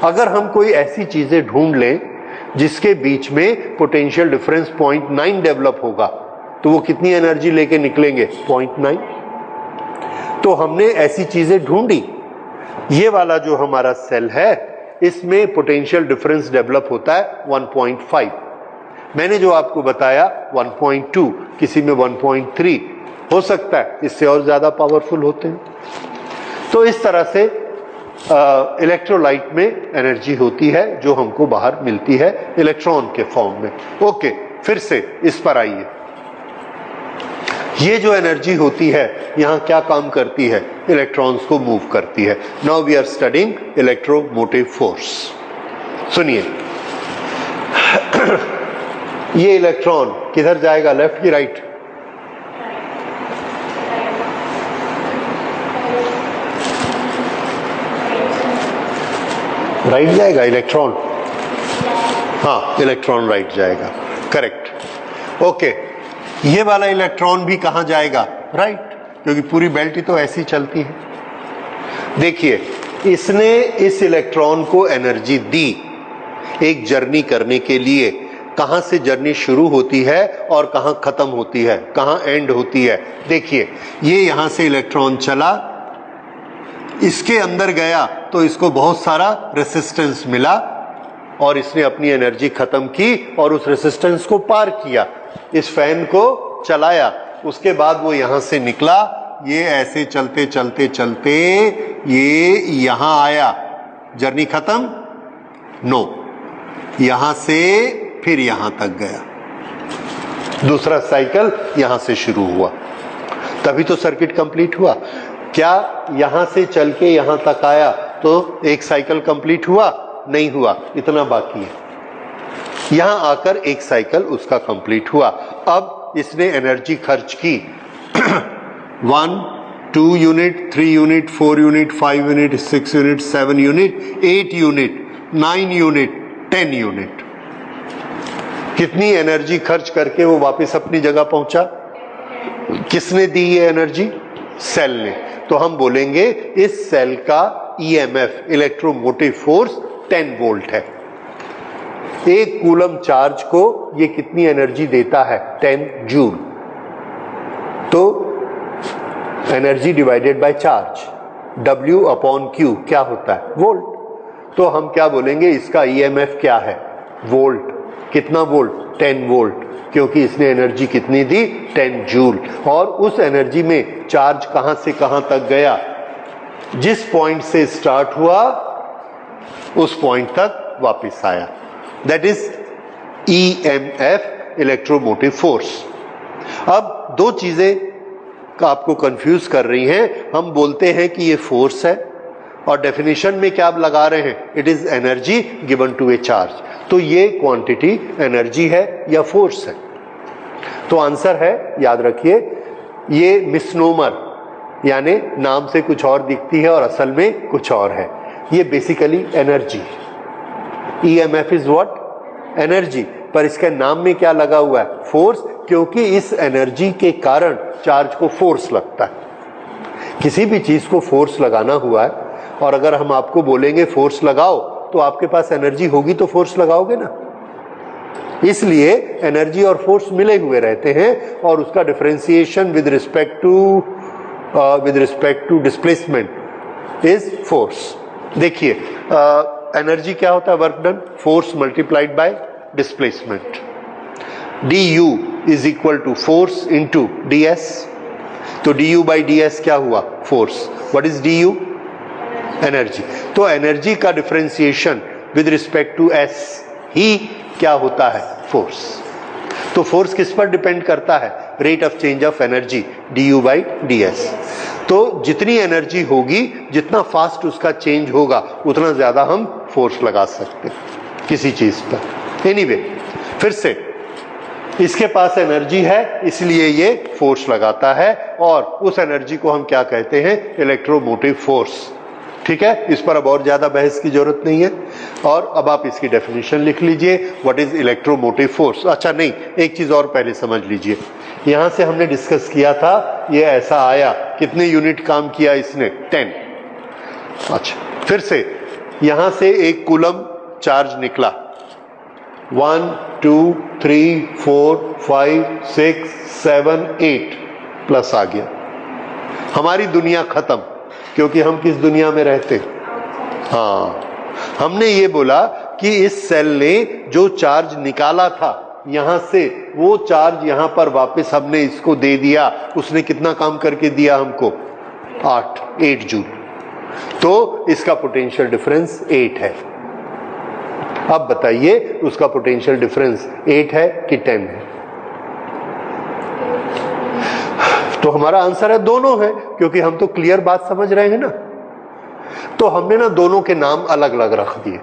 अगर हम कोई ऐसी चीजें ढूंढ लें जिसके बीच में पोटेंशियल डिफरेंस 0.9 डेवलप होगा, तो वो कितनी एनर्जी लेके निकलेंगे, 0.9। तो हमने ऐसी चीजें ढूंढी। ये वाला जो हमारा सेल है इसमें पोटेंशियल डिफरेंस डेवलप होता है 1.5। मैंने जो आपको बताया 1.2, किसी में 1.3 हो सकता है, इससे और ज्यादा पावरफुल होते हैं। तो इस तरह से इलेक्ट्रोलाइट में एनर्जी होती है जो हमको बाहर मिलती है इलेक्ट्रॉन के फॉर्म में। ओके, फिर से इस पर आइए। ये जो एनर्जी होती है यहां क्या काम करती है, इलेक्ट्रॉन्स को मूव करती है। Now we are studying electromotive force. सुनिए, ये इलेक्ट्रॉन किधर जाएगा, लेफ्ट की राइट? राइट जाएगा इलेक्ट्रॉन। हाँ, इलेक्ट्रॉन राइट जाएगा, करेक्ट। ओके, ये वाला इलेक्ट्रॉन भी कहां जाएगा, राइट, क्योंकि पूरी बेल्ट ही तो ऐसी चलती है। देखिए, इसने इस इलेक्ट्रॉन को एनर्जी दी एक जर्नी करने के लिए। कहां से जर्नी शुरू होती है और कहां खत्म होती है, कहां एंड होती है। देखिए, ये यहां से इलेक्ट्रॉन चला, इसके अंदर गया तो इसको बहुत सारा रेसिस्टेंस मिला और इसने अपनी एनर्जी खत्म की और उस रेसिस्टेंस को पार किया, इस फैन को चलाया। उसके बाद वो यहां से निकला, ये ऐसे चलते चलते चलते ये यहां आया, जर्नी खत्म, नो, यहां से फिर यहां तक गया, दूसरा साइकिल यहां से शुरू हुआ, तभी तो सर्किट कंप्लीट हुआ। क्या यहां से चल के यहां तक आया तो एक साइकिल कंप्लीट हुआ, नहीं हुआ, इतना बाकी है। यहां आकर एक साइकिल उसका कंप्लीट हुआ। अब इसने एनर्जी खर्च की 1, 2 unit, 3 unit, 4 unit, 5 unit, 6 unit, 7 unit, 8 unit, 9 unit, 10 unit. कितनी एनर्जी खर्च करके वो वापस अपनी जगह पहुंचा? किसने दी ये एनर्जी? सेल ने। तो हम बोलेंगे इस सेल का ईएमएफ, इलेक्ट्रोमोटिव फोर्स, 10 वोल्ट है। एक कूलम चार्ज को ये कितनी एनर्जी देता है? 10 जूल। तो energy divided by charge, W upon Q क्या होता है? वोल्ट। तो हम क्या बोलेंगे, इसका ईएमएफ क्या है? वोल्ट। कितना वोल्ट? 10 वोल्ट, क्योंकि इसने एनर्जी कितनी दी? 10 जूल। और उस एनर्जी में चार्ज कहां से कहां तक गया? जिस पॉइंट से स्टार्ट हुआ उस पॉइंट तक वापस आया। That is EMF, electromotive force. अब दो चीजें आपको कंफ्यूज कर रही हैं। हम बोलते हैं कि ये फोर्स है और डेफिनेशन में क्या लगा रहे हैं? It is energy given to a charge. तो ये क्वांटिटी एनर्जी है या फोर्स है? तो आंसर है, याद रखिए, ये मिसनोमर, यानी नाम से कुछ और दिखती है और असल में कुछ और है। ये basically energy, EMF is what? Energy. पर इसके नाम में क्या लगा हुआ है? फोर्स, क्योंकि इस एनर्जी के कारण चार्ज को फोर्स लगता है। किसी भी चीज को फोर्स लगाना हुआ है और अगर हम आपको बोलेंगे फोर्स लगाओ, तो आपके पास एनर्जी होगी तो फोर्स लगाओगे ना। इसलिए एनर्जी और फोर्स मिले हुए रहते हैं और उसका differentiation with respect to displacement is force. देखिए, एनर्जी क्या होता है? Work done, force multiplied by displacement. du is equal to force into ds। तो du बाई ds क्या हुआ? Force. What is du? Energy. तो एनर्जी का differentiation with respect to s ही क्या होता है? फोर्स। तो फोर्स किस पर डिपेंड करता है? Rate of change of energy, du by ds। तो जितनी एनर्जी होगी, जितना फास्ट उसका चेंज होगा, उतना ज्यादा हम फोर्स लगा सकते हैं किसी चीज पर। एनीवे, फिर से इसके पास एनर्जी है, इसलिए ये फोर्स लगाता है और उस एनर्जी को हम क्या कहते हैं? Electromotive force. ठीक है, इस पर अब और ज्यादा बहस की जरूरत नहीं है। और अब आप इसकी डेफिनेशन लिख लीजिए, व्हाट इज इलेक्ट्रोमोटिव फोर्स। अच्छा नहीं, एक चीज और पहले समझ लीजिए, यहां से हमने डिस्कस किया था, ये ऐसा आया, कितने यूनिट काम किया इसने, 10। अच्छा, फिर से यहां से एक कूलम चार्ज निकला, 1 2 3 4 5 6 7 8 प्लस आ गया, हमारी दुनिया खत्म। क्योंकि हम किस दुनिया में रहते हैं? हाँ, हमने ये बोला कि इस सेल ने जो चार्ज निकाला था यहां से, वो चार्ज यहां पर वापस हमने इसको दे दिया। उसने कितना काम करके दिया हमको? 8 जूल। तो इसका पोटेंशियल डिफरेंस 8 है। अब बताइए उसका पोटेंशियल डिफरेंस 8 है कि 10 है? तो हमारा आंसर है दोनों है, क्योंकि हम तो क्लियर बात समझ रहे हैं ना। तो हमने ना दोनों के नाम अलग अलग रख दिए।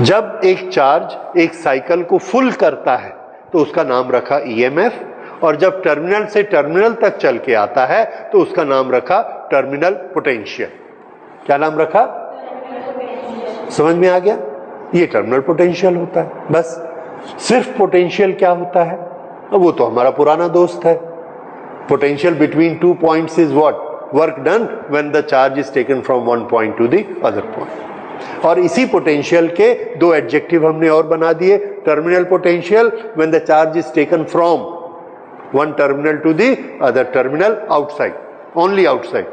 जब एक चार्ज एक साइकिल को फुल करता है तो उसका नाम रखा ईएमएफ, और जब टर्मिनल से टर्मिनल तक चल के आता है तो उसका नाम रखा टर्मिनल पोटेंशियल। क्या नाम रखा? समझ में आ गया? ये टर्मिनल पोटेंशियल होता है। बस सिर्फ पोटेंशियल क्या होता है? वो तो हमारा पुराना दोस्त है। Potential between 2 points is what? Work done when the charge is taken from one point to the other point. और इसी पोटेंशियल के दो एडजेक्टिव हमने और बना दिए। Terminal potential when the charge is taken from one terminal to the other terminal outside, only outside.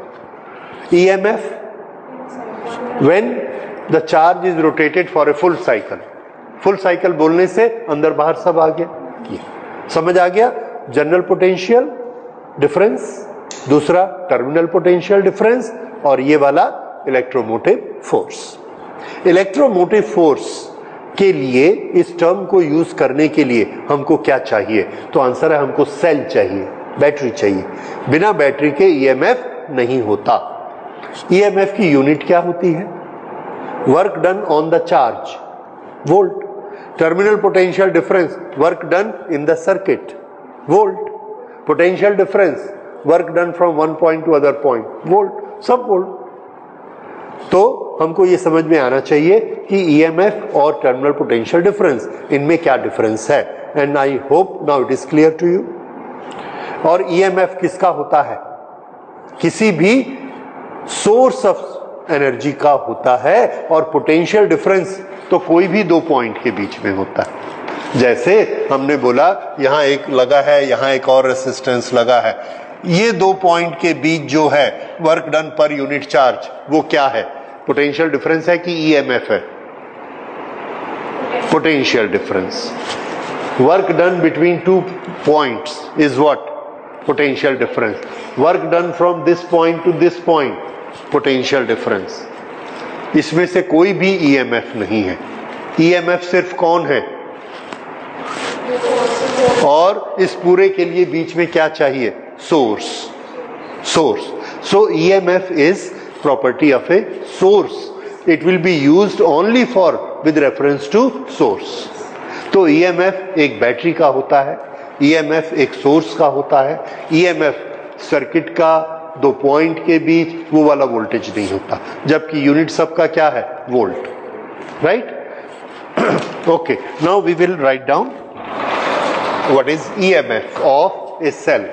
EMF when the charge is rotated for a full cycle. full cycle बोलने से अंदर बाहर सब आ गया। समझ आ गया? जनरल पोटेंशियल डिफरेंस, दूसरा terminal potential difference, और ये वाला इलेक्ट्रोमोटिव फोर्स। इलेक्ट्रोमोटिव फोर्स के लिए इस टर्म को यूज करने के लिए हमको क्या चाहिए? तो आंसर है हमको सेल चाहिए, बैटरी चाहिए। बिना बैटरी के ईएमएफ नहीं होता। ईएमएफ की यूनिट क्या होती है? Work done on the charge, volt. Terminal potential difference, work done in the circuit, volt. Potential difference, work done from one point two other point, volt, सब वोल्ट। तो हमको ये समझ में आना चाहिए कि ईएमएफ और टर्मिनल पोटेंशियल डिफरेंस, इनमें क्या डिफरेंस है। And I hope now it is clear to you. और ईएमएफ किसका होता है? किसी भी सोर्स ऑफ एनर्जी का होता है, और पोटेंशियल डिफरेंस तो कोई भी दो पॉइंट के बीच में होता है। जैसे हमने बोला यहां एक लगा है, यहां एक और रेसिस्टेंस लगा है, ये दो पॉइंट के बीच जो है work done per unit charge, वो क्या है? पोटेंशियल डिफरेंस है कि ईएमएफ है? Potential difference. Work done between two points is what? Potential difference. Work done from this point two this point, potential difference. इसमें से कोई भी ईएमएफ नहीं है। ईएमएफ सिर्फ कौन है? और इस पूरे के लिए बीच में क्या चाहिए? Source. So EMF is property of a source. It will be used only for with reference to source. तो EMF एक बैटरी का होता है, EMF एक सोर्स का होता है। EMF सर्किट का दो पॉइंट के बीच वो वाला वोल्टेज नहीं होता, जबकि यूनिट सबका क्या है? Volt, right? Okay, now we will write down what is EMF of a cell.